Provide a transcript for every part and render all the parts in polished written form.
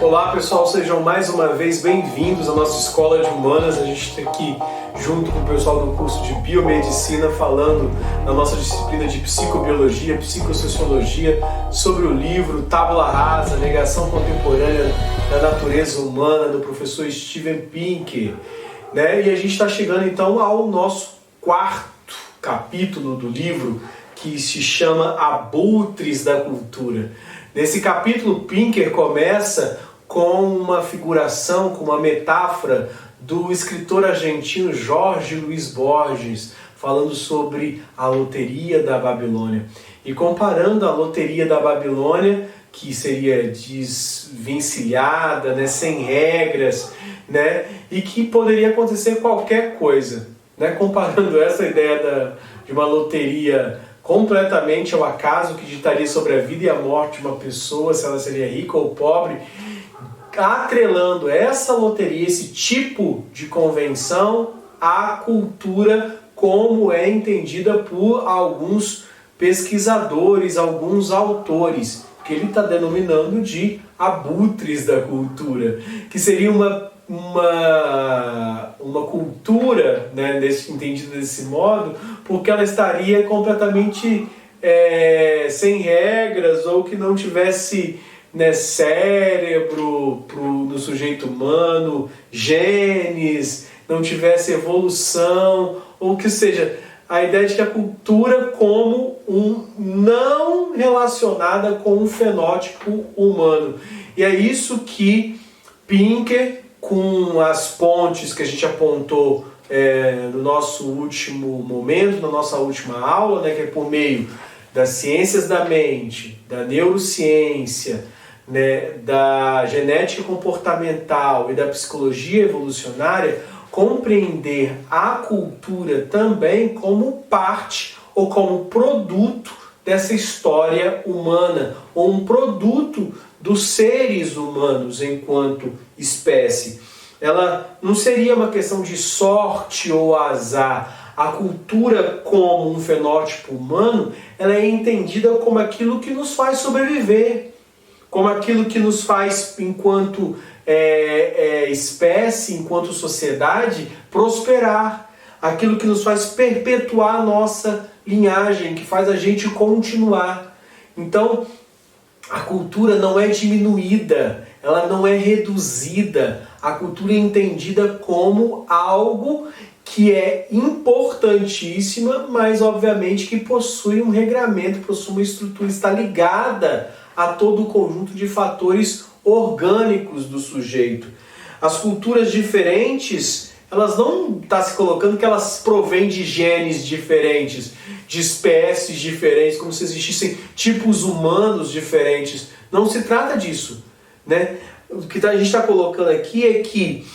Olá pessoal, sejam mais uma vez bem-vindos à nossa Escola de Humanas. A gente está aqui junto com o pessoal do curso de Biomedicina falando na nossa disciplina de Psicobiologia, Psicossociologia, sobre o livro Tábula Rasa, Negação Contemporânea da Natureza Humana, do professor Steven Pinker. E a gente está chegando então ao nosso quarto capítulo do livro, que se chama Abutres da Cultura. Nesse capítulo, Pinker começa com uma figuração, com uma metáfora do escritor argentino Jorge Luis Borges, falando sobre a loteria da Babilônia. E comparando a loteria da Babilônia, que seria desvencilhada, sem regras, e que poderia acontecer qualquer coisa. Comparando essa ideia de uma loteria completamente ao acaso, que ditaria sobre a vida e a morte de uma pessoa, se ela seria rica ou pobre, atrelando essa loteria, esse tipo de convenção, à cultura como é entendida por alguns pesquisadores, alguns autores, que ele está denominando de abutres da cultura, que seria uma cultura, entendida desse modo, porque ela estaria completamente sem regras, ou que não tivesse cérebro no sujeito humano, genes, não tivesse evolução, ou que seja, a ideia de que a cultura como não relacionada com um fenótipo humano. E é isso que Pinker, com as pontes que a gente apontou no nosso último momento, na nossa última aula, que é por meio das ciências da mente, da neurociência, da genética comportamental e da psicologia evolucionária, compreender a cultura também como parte ou como produto dessa história humana, ou um produto dos seres humanos enquanto espécie. Ela não seria uma questão de sorte ou azar. A cultura como um fenótipo humano, ela é entendida como aquilo que nos faz sobreviver, como aquilo que nos faz, enquanto espécie, enquanto sociedade, prosperar, aquilo que nos faz perpetuar a nossa linhagem, que faz a gente continuar. Então, a cultura não é diminuída, ela não é reduzida. A cultura é entendida como algo que é importantíssima, mas obviamente que possui um regramento, possui uma estrutura, está ligada a todo o conjunto de fatores orgânicos do sujeito. As culturas diferentes, elas não estão se colocando que elas provêm de genes diferentes, de espécies diferentes, como se existissem tipos humanos diferentes. Não se trata disso. O que a gente está colocando aqui é que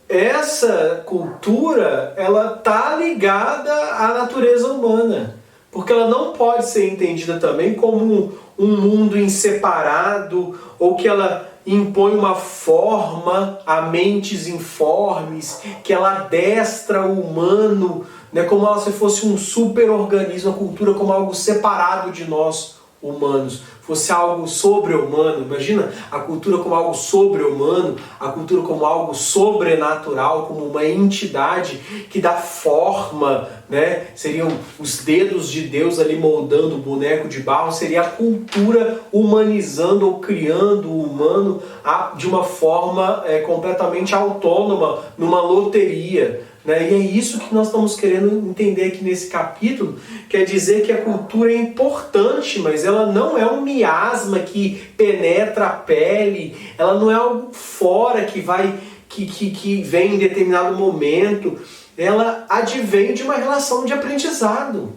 essa cultura, ela está ligada à natureza humana, porque ela não pode ser entendida também como um mundo inseparado, ou que ela impõe uma forma a mentes informes, que ela adestra o humano, como se fosse um super-organismo, a cultura como algo separado de nós humanos, fosse algo sobre-humano. Imagina a cultura como algo sobre-humano, a cultura como algo sobrenatural, como uma entidade que dá forma, seriam os dedos de Deus ali moldando o boneco de barro, seria a cultura humanizando ou criando o humano de uma forma completamente autônoma, numa loteria. E é isso que nós estamos querendo entender aqui nesse capítulo. Quer dizer que a cultura é importante, mas ela não é um miasma que penetra a pele, ela não é algo fora que vem em determinado momento, ela advém de uma relação de aprendizado.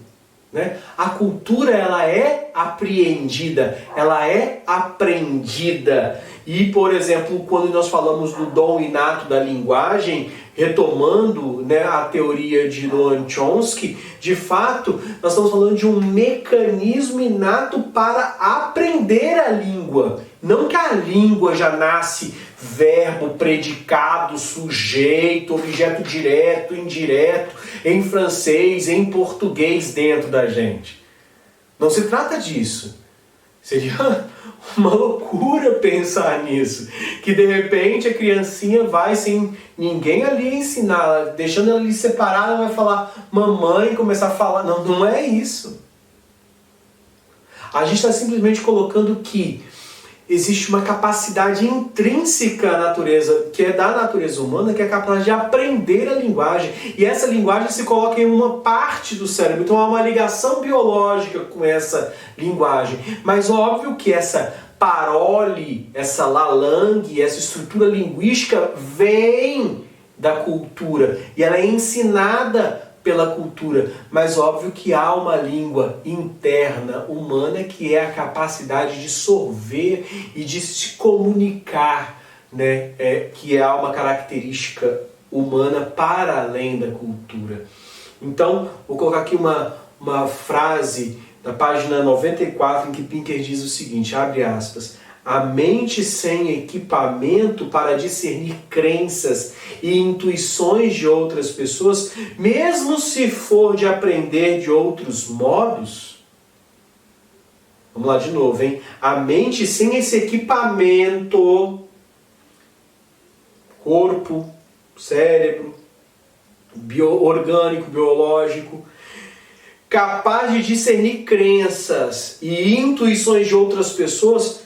A cultura, ela é apreendida, ela é aprendida. E, por exemplo, quando nós falamos do dom inato da linguagem, retomando a teoria de Noam Chomsky, de fato, nós estamos falando de um mecanismo inato para aprender a língua. Não que a língua já nasce verbo, predicado, sujeito, objeto direto, indireto, em francês, em português dentro da gente. Não se trata disso. Seria uma loucura pensar nisso. Que de repente a criancinha vai sem ninguém ali ensinar, deixando ela ali separada, ela vai falar mamãe, começar a falar. Não, não é isso. A gente está simplesmente colocando que existe uma capacidade intrínseca à natureza, que é da natureza humana, que é capaz de aprender a linguagem. E essa linguagem se coloca em uma parte do cérebro. Então há uma ligação biológica com essa linguagem. Mas óbvio que essa parole, essa lalangue, essa estrutura linguística vem da cultura. E ela é ensinada pela cultura, mas óbvio que há uma língua interna humana que é a capacidade de sorver e de se comunicar, né? Que é uma característica humana para além da cultura. Então, vou colocar aqui uma frase da página 94 em que Pinker diz o seguinte, abre aspas, a mente sem equipamento para discernir crenças e intuições de outras pessoas, mesmo se for de aprender de outros modos. Vamos lá de novo, hein? A mente sem esse equipamento, corpo, cérebro, orgânico, biológico, capaz de discernir crenças e intuições de outras pessoas,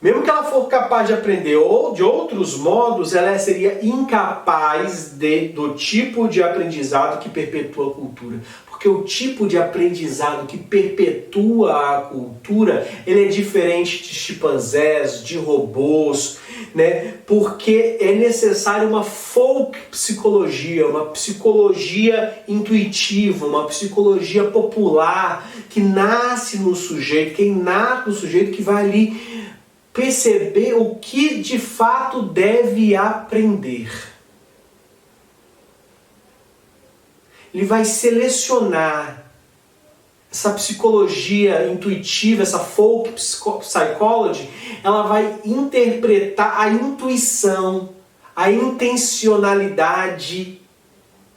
mesmo que ela for capaz de aprender ou de outros modos, ela seria incapaz do tipo de aprendizado que perpetua a cultura. Porque o tipo de aprendizado que perpetua a cultura, ele é diferente de chimpanzés, de robôs, né? Porque é necessário uma folk psicologia, uma psicologia intuitiva, uma psicologia popular que nasce no sujeito, quem nasce no sujeito que vai ali perceber o que de fato deve aprender. Ele vai selecionar essa psicologia intuitiva, essa folk psychology, ela vai interpretar a intuição, a intencionalidade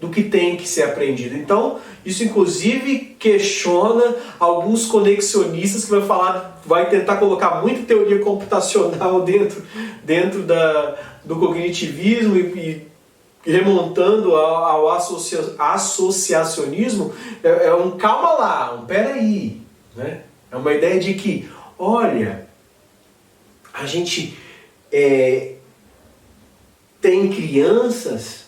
do que tem que ser aprendido. Então, isso inclusive questiona alguns conexionistas que vai tentar colocar muita teoria computacional dentro do cognitivismo e remontando ao associacionismo. Calma lá, peraí, né? É uma ideia de que, olha, a gente tem crianças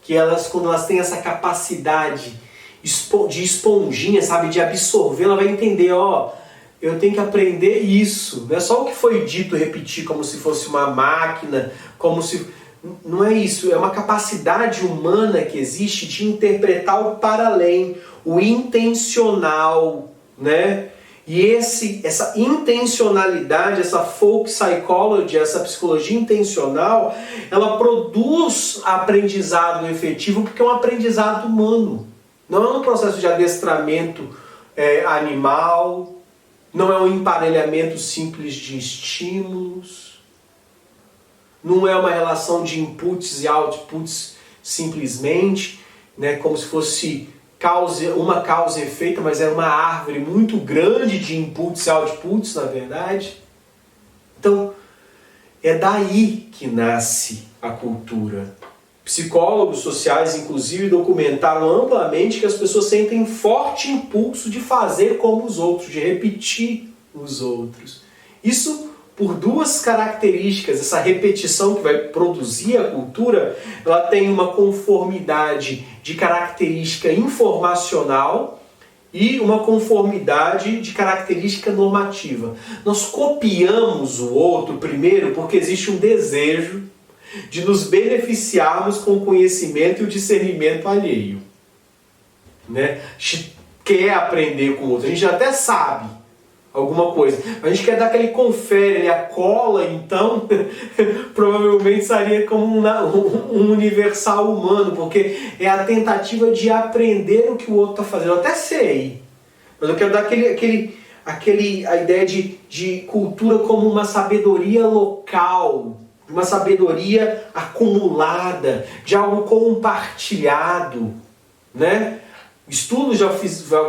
que quando elas têm essa capacidade de esponjinha, sabe, de absorver, ela vai entender, eu tenho que aprender isso. Não é só o que foi dito repetir como se fosse uma máquina, não é isso, é uma capacidade humana que existe de interpretar o para além, o intencional, né? E essa intencionalidade, essa folk psychology, essa psicologia intencional, ela produz aprendizado efetivo porque é um aprendizado humano. Não é um processo de adestramento animal, não é um emparelhamento simples de estímulos, não é uma relação de inputs e outputs simplesmente, né, como se fosse uma causa e efeito, mas é uma árvore muito grande de inputs e outputs, na verdade. Então, é daí que nasce a cultura. Psicólogos sociais, inclusive, documentaram amplamente que as pessoas sentem forte impulso de fazer como os outros, de repetir os outros. Isso por duas características. Essa repetição que vai produzir a cultura, ela tem uma conformidade de característica informacional e uma conformidade de característica normativa. Nós copiamos o outro primeiro porque existe um desejo de nos beneficiarmos com o conhecimento e o discernimento alheio, né? A gente quer aprender com o outro, a gente até sabe alguma coisa, mas a gente quer dar aquele confere, a cola, então provavelmente seria como um universal humano, porque é a tentativa de aprender o que o outro está fazendo. Eu até sei, mas eu quero dar a ideia de cultura como uma sabedoria local, uma sabedoria acumulada, de algo compartilhado, né? Estudos já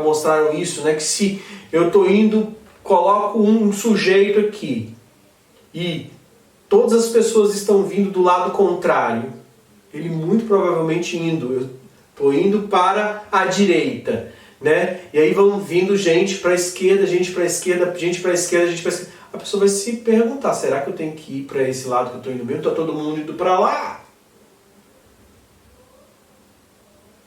mostraram isso, né? Que se eu estou indo coloco um sujeito aqui e todas as pessoas estão vindo do lado contrário, ele muito provavelmente eu estou indo para a direita, né? E aí vão vindo gente para a esquerda, gente para a esquerda, gente para a esquerda, gente para a esquerda. A pessoa vai se perguntar, será que eu tenho que ir para esse lado que eu estou indo mesmo? Está todo mundo indo para lá?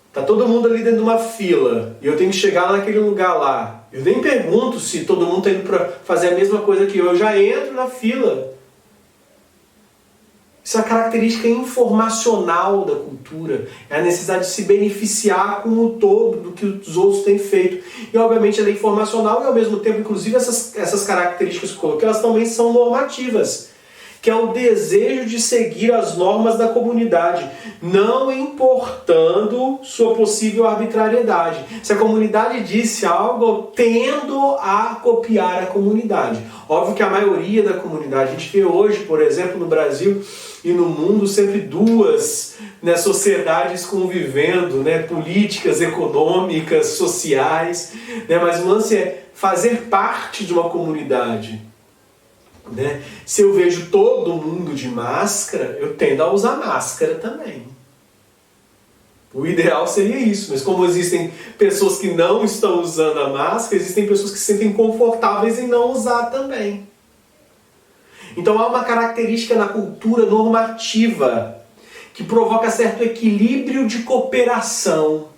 Está todo mundo ali dentro de uma fila e eu tenho que chegar naquele lugar lá. Eu nem pergunto se todo mundo está indo para fazer a mesma coisa que eu já entro na fila. Isso é a característica informacional da cultura, é a necessidade de se beneficiar com o todo do que os outros têm feito. E obviamente ela é informacional e ao mesmo tempo, inclusive, essas características que eu coloquei, elas também são normativas, que é o desejo de seguir as normas da comunidade, não importando sua possível arbitrariedade. Se a comunidade disse algo, eu tendo a copiar a comunidade. Óbvio que a maioria da comunidade, a gente vê hoje, por exemplo, no Brasil e no mundo, sempre duas, né, sociedades convivendo, né, políticas, econômicas, sociais, né, mas o lance é fazer parte de uma comunidade. Né? Se eu vejo todo mundo de máscara, eu tendo a usar máscara também. O ideal seria isso, mas como existem pessoas que não estão usando a máscara, existem pessoas que se sentem confortáveis em não usar também. Então há uma característica na cultura normativa que provoca certo equilíbrio de cooperação.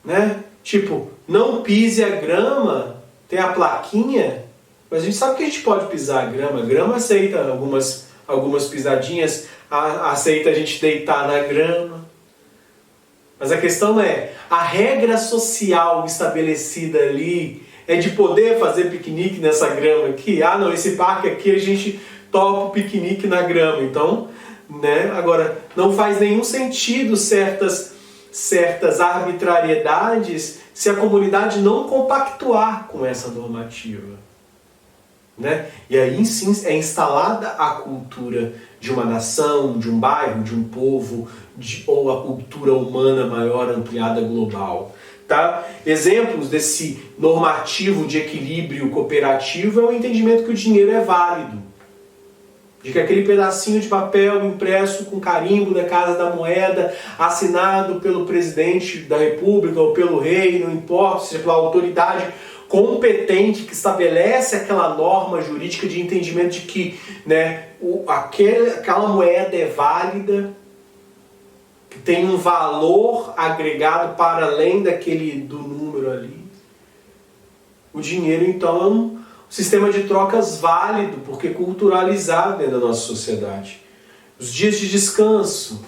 Né? Tipo, não pise a grama, tem a plaquinha, mas a gente sabe que a gente pode pisar a grama. A grama aceita algumas pisadinhas, aceita a gente deitar na grama. Mas a questão é, a regra social estabelecida ali é de poder fazer piquenique nessa grama aqui. Ah, não, esse parque aqui a gente topa o piquenique na grama. Então, né, agora, não faz nenhum sentido certas arbitrariedades se a comunidade não compactuar com essa normativa. Né? E aí sim é instalada a cultura de uma nação, de um bairro, de um povo, ou a cultura humana maior, ampliada, global. Tá? Exemplos desse normativo de equilíbrio cooperativo é o entendimento que o dinheiro é válido. De que aquele pedacinho de papel impresso com carimbo da Casa da Moeda, assinado pelo presidente da República ou pelo rei, não importa, seja pela autoridade competente que estabelece aquela norma jurídica de entendimento de que, né, aquela moeda é válida, que tem um valor agregado para além do número ali. O dinheiro, então, é um sistema de trocas válido, porque culturalizado dentro da nossa sociedade. Os dias de descanso,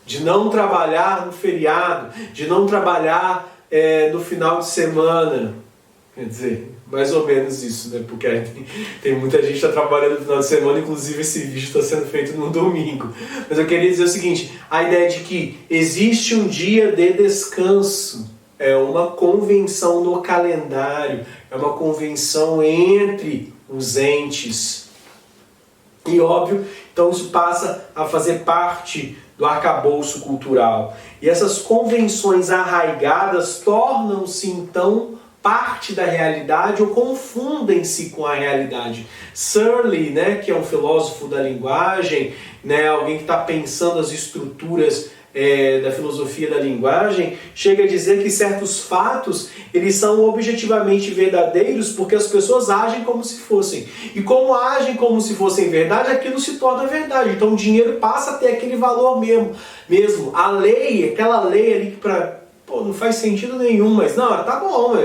de não trabalhar no feriado, de não trabalhar no final de semana. Quer dizer, mais ou menos isso, né? Porque tem muita gente que está trabalhando no final de semana, inclusive esse vídeo está sendo feito no domingo. Mas eu queria dizer o seguinte, a ideia de que existe um dia de descanso, é uma convenção no calendário, é uma convenção entre os entes. E óbvio, então isso passa a fazer parte do arcabouço cultural. E essas convenções arraigadas tornam-se então parte da realidade ou confundem-se com a realidade. Searle, né, que é um filósofo da linguagem, né, alguém que está pensando as estruturas da filosofia da linguagem, chega a dizer que certos fatos eles são objetivamente verdadeiros porque as pessoas agem como se fossem. E como agem como se fossem verdade, aquilo se torna verdade. Então o dinheiro passa a ter aquele valor mesmo. A lei, aquela lei ali que não faz sentido nenhum, mas não, tá bom,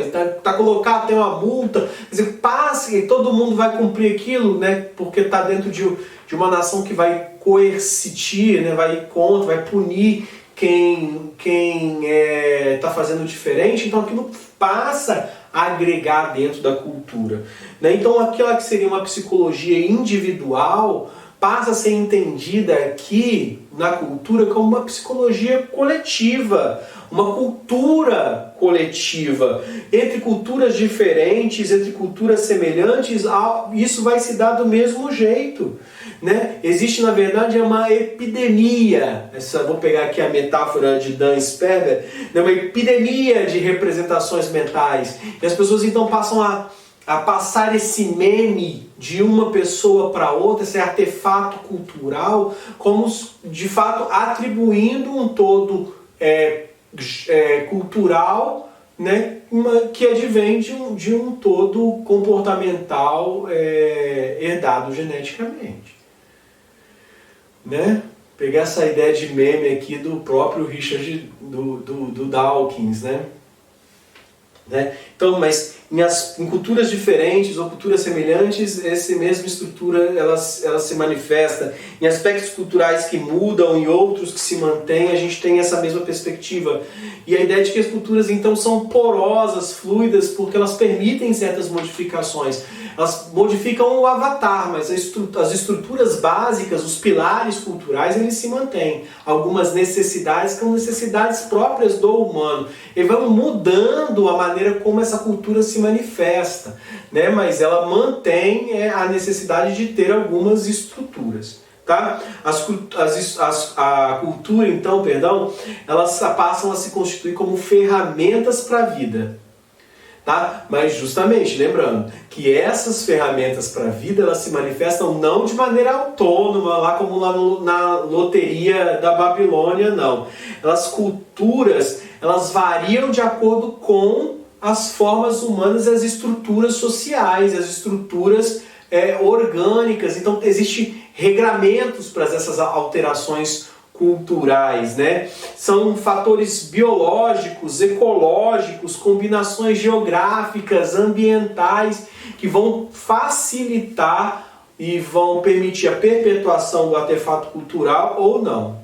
tá colocado, tem uma multa, quer dizer, passa e todo mundo vai cumprir aquilo, né, porque tá dentro de uma nação que vai coercitir, né, vai ir contra, vai punir quem tá fazendo diferente, então aquilo passa a agregar dentro da cultura. Né? Então aquela que seria uma psicologia individual passa a ser entendida aqui na cultura como uma psicologia coletiva, uma cultura coletiva. Entre culturas diferentes, entre culturas semelhantes, isso vai se dar do mesmo jeito. né? Existe, na verdade, uma epidemia, vou pegar aqui a metáfora de Dan Sperber, né? Uma epidemia de representações mentais. E as pessoas então passam a passar esse meme de uma pessoa para outra, esse artefato cultural, como de fato atribuindo um todo cultural, né, que advém de um todo comportamental herdado geneticamente. Né? Pegar essa ideia de meme aqui do próprio Richard do Dawkins, né? Então, mas em culturas diferentes ou culturas semelhantes, essa mesma estrutura ela se manifesta. Em aspectos culturais que mudam e outros que se mantêm, a gente tem essa mesma perspectiva. E a ideia de que as culturas então são porosas, fluidas, porque elas permitem certas modificações. Elas modificam o avatar, mas as estruturas básicas, os pilares culturais, eles se mantêm. Algumas necessidades são necessidades próprias do humano. E vão mudando a maneira como essa cultura se manifesta, né? Mas ela mantém a necessidade de ter algumas estruturas. Tá? A cultura, então, elas passam a se constituir como ferramentas para a vida. Tá? Mas justamente, lembrando que essas ferramentas para a vida, elas se manifestam não de maneira autônoma, lá como lá na loteria da Babilônia, não. Culturas, elas variam de acordo com as formas humanas e as estruturas sociais, as estruturas orgânicas. Então, existem regramentos para essas alterações culturais, né? São fatores biológicos, ecológicos, combinações geográficas, ambientais, que vão facilitar e vão permitir a perpetuação do artefato cultural ou não.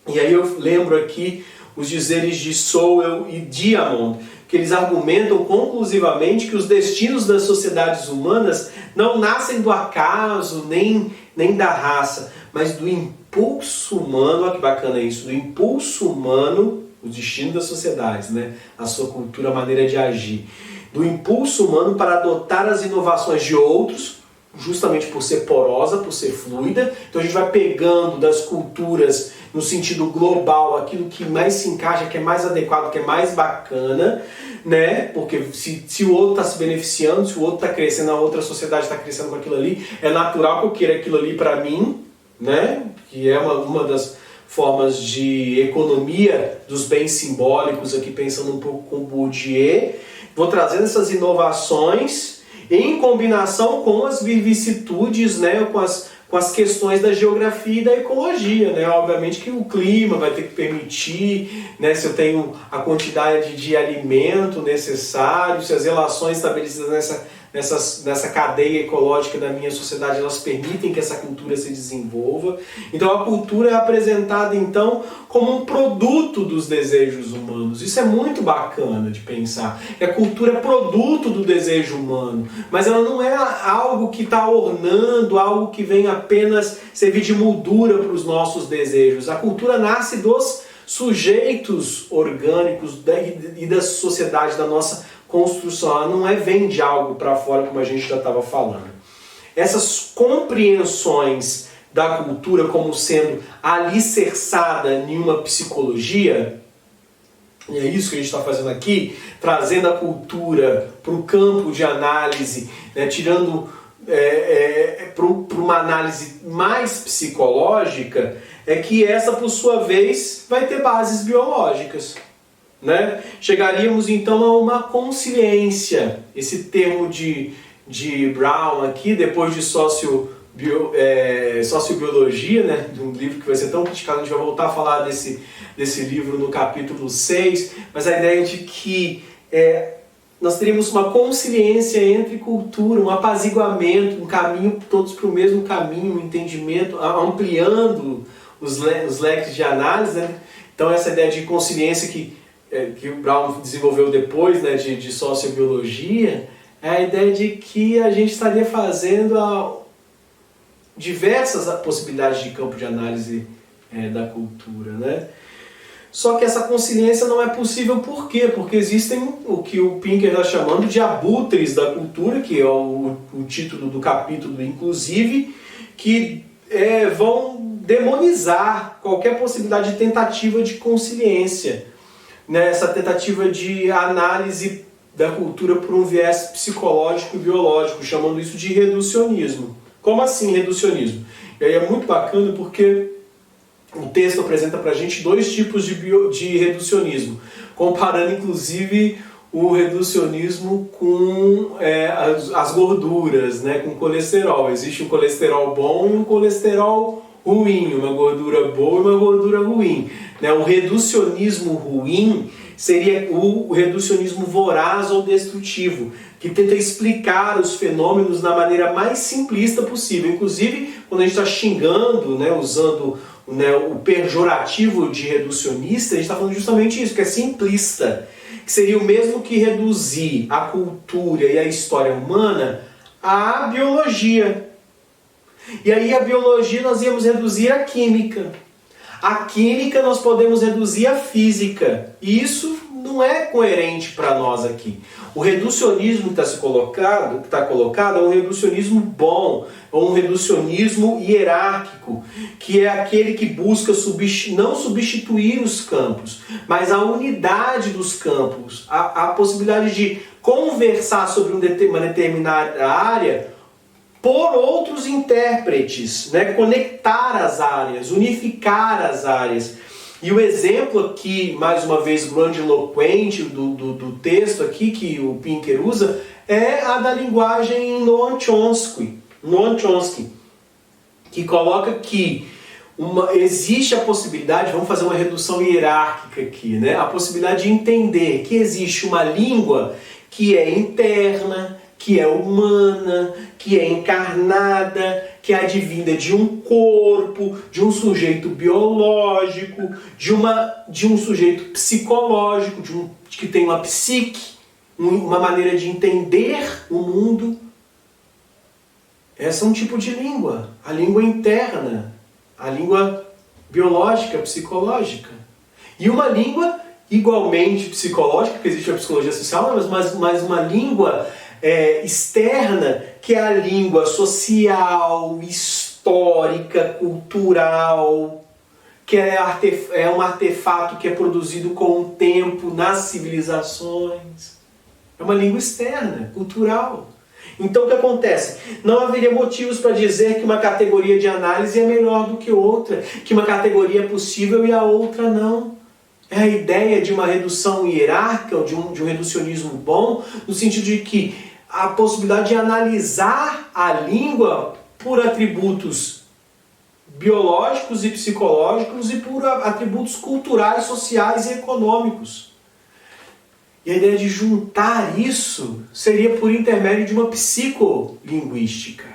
E aí eu lembro aqui os dizeres de Sowell e Diamond, que eles argumentam conclusivamente que os destinos das sociedades humanas não nascem do acaso, nem da raça, mas do impulso humano. Olha que bacana isso, do impulso humano, o destino das sociedades, né? A sua cultura, a maneira de agir. Do impulso humano para adotar as inovações de outros, justamente por ser porosa, por ser fluida. Então a gente vai pegando das culturas no sentido global aquilo que mais se encaixa, que é mais adequado, que é mais bacana, né? Porque se o outro está se beneficiando, se o outro está crescendo, a outra sociedade está crescendo com aquilo ali, é natural que eu queira aquilo ali para mim, né? Que é uma das formas de economia dos bens simbólicos, aqui pensando um pouco com Bourdieu. Vou trazendo essas inovações em combinação com as vicissitudes, né? Com as questões da geografia e da ecologia, né? Obviamente que o clima vai ter que permitir, né? Se eu tenho a quantidade de alimento necessário, se as relações estabelecidas nessa cadeia ecológica da minha sociedade, elas permitem que essa cultura se desenvolva. Então a cultura é apresentada então como um produto dos desejos humanos. Isso é muito bacana de pensar. A cultura é produto do desejo humano, mas ela não é algo que está ornando, algo que vem apenas servir de moldura para os nossos desejos. A cultura nasce dos sujeitos orgânicos e da sociedade, da nossa construção. Ela não vem de algo para fora, como a gente já estava falando. Essas compreensões da cultura como sendo alicerçada em uma psicologia, e é isso que a gente está fazendo aqui, trazendo a cultura para o campo de análise, né, tirando para uma análise mais psicológica, é que essa, por sua vez, vai ter bases biológicas. Né? Chegaríamos então a uma consciência, esse termo de Brown aqui, depois de sociobiologia, né? De um livro que vai ser tão criticado, a gente vai voltar a falar desse livro no capítulo 6, mas a ideia de que nós teríamos uma consciência entre cultura, um apaziguamento, um caminho, todos para o mesmo caminho, um entendimento, ampliando os leques de análise, né? Então essa ideia de consciência que o Brown desenvolveu depois, né, de sociobiologia, é a ideia de que a gente estaria fazendo diversas possibilidades de campo de análise da cultura, né? Só que essa consciência não é possível por quê? Porque existem o que o Pinker está chamando de abutres da cultura, que é o título do capítulo, inclusive, que vão demonizar qualquer possibilidade de tentativa de consciência, né? Essa tentativa de análise da cultura por um viés psicológico e biológico, chamando isso de reducionismo. Como assim reducionismo? E aí é muito bacana porque o texto apresenta para a gente dois tipos de reducionismo, comparando inclusive o reducionismo com as gorduras, né, com colesterol. Existe um colesterol bom e um colesterol ruim, uma gordura boa e uma gordura ruim. Né? O reducionismo ruim seria o reducionismo voraz ou destrutivo, que tenta explicar os fenômenos da maneira mais simplista possível. Inclusive, quando a gente está xingando, né, usando o pejorativo de reducionista, a gente está falando justamente isso, que é simplista, que seria o mesmo que reduzir a cultura e a história humana à biologia. E aí a biologia nós íamos reduzir à química. A química nós podemos reduzir à física. E isso não é coerente para nós aqui. O reducionismo que está colocado é um reducionismo bom, ou um reducionismo hierárquico, que é aquele que busca não substituir os campos, mas a unidade dos campos, a possibilidade de conversar sobre uma determinada área por outros intérpretes, né? Conectar as áreas, unificar as áreas. E o exemplo aqui, mais uma vez, grandiloquente do texto aqui que o Pinker usa, é a da linguagem Noam Chomsky, que coloca que existe a possibilidade, vamos fazer uma redução hierárquica aqui, né? A possibilidade de entender que existe uma língua que é interna, que é humana, que é encarnada, que é advinda de um corpo, de um sujeito biológico, de um sujeito psicológico, que tem uma psique, uma maneira de entender o mundo. Esse é um tipo de língua, a língua interna, a língua biológica, psicológica. E uma língua igualmente psicológica, porque existe a psicologia social, mas uma língua externa, que é a língua social, histórica, cultural, que é um artefato que é produzido com o tempo nas civilizações. É uma língua externa, cultural. Então o que acontece? Não haveria motivos para dizer que uma categoria de análise é melhor do que outra, que uma categoria é possível e a outra não. É a ideia de uma redução hierárquica, ou de um reducionismo bom, no sentido de que a possibilidade de analisar a língua por atributos biológicos e psicológicos e por atributos culturais, sociais e econômicos. E a ideia de juntar isso seria por intermédio de uma psicolinguística,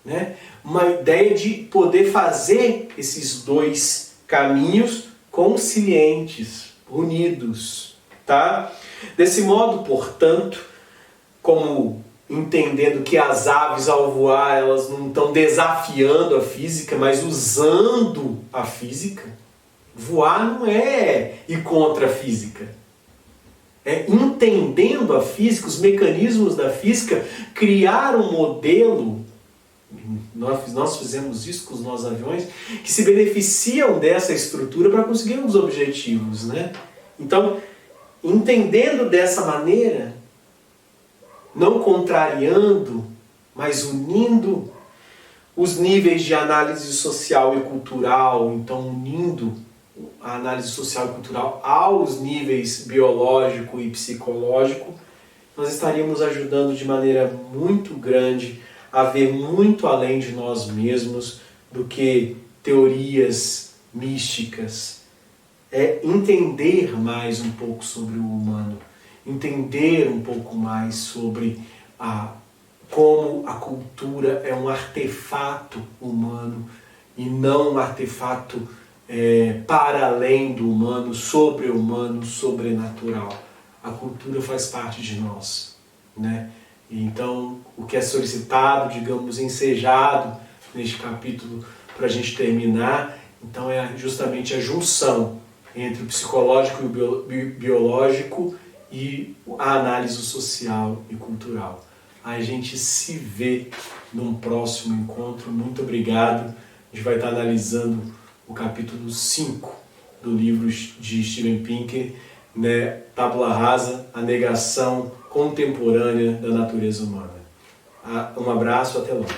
né? Uma ideia de poder fazer esses dois caminhos conscientes, unidos, tá? Desse modo, portanto, como entendendo que as aves ao voar, elas não estão desafiando a física, mas usando a física. Voar não é ir contra a física. É entendendo a física, os mecanismos da física, criar um modelo. Nós fizemos isso com os nossos aviões, que se beneficiam dessa estrutura para conseguir os objetivos, né? Então, entendendo dessa maneira, não contrariando, mas unindo os níveis de análise social e cultural, então unindo a análise social e cultural aos níveis biológico e psicológico, nós estaríamos ajudando de maneira muito grande a ver muito além de nós mesmos do que teorias místicas. É entender mais um pouco sobre o humano, entender um pouco mais sobre como a cultura é um artefato humano e não um artefato para além do humano, sobre-humano, sobrenatural. A cultura faz parte de nós, né? Então, o que é solicitado, digamos, ensejado neste capítulo para a gente terminar, então é justamente a junção entre o psicológico e o biológico e a análise social e cultural. A gente se vê num próximo encontro. Muito obrigado. A gente vai estar analisando o capítulo 5 do livro de Steven Pinker, né? Tábula Rasa, a negação contemporânea da natureza humana. Um abraço, até logo.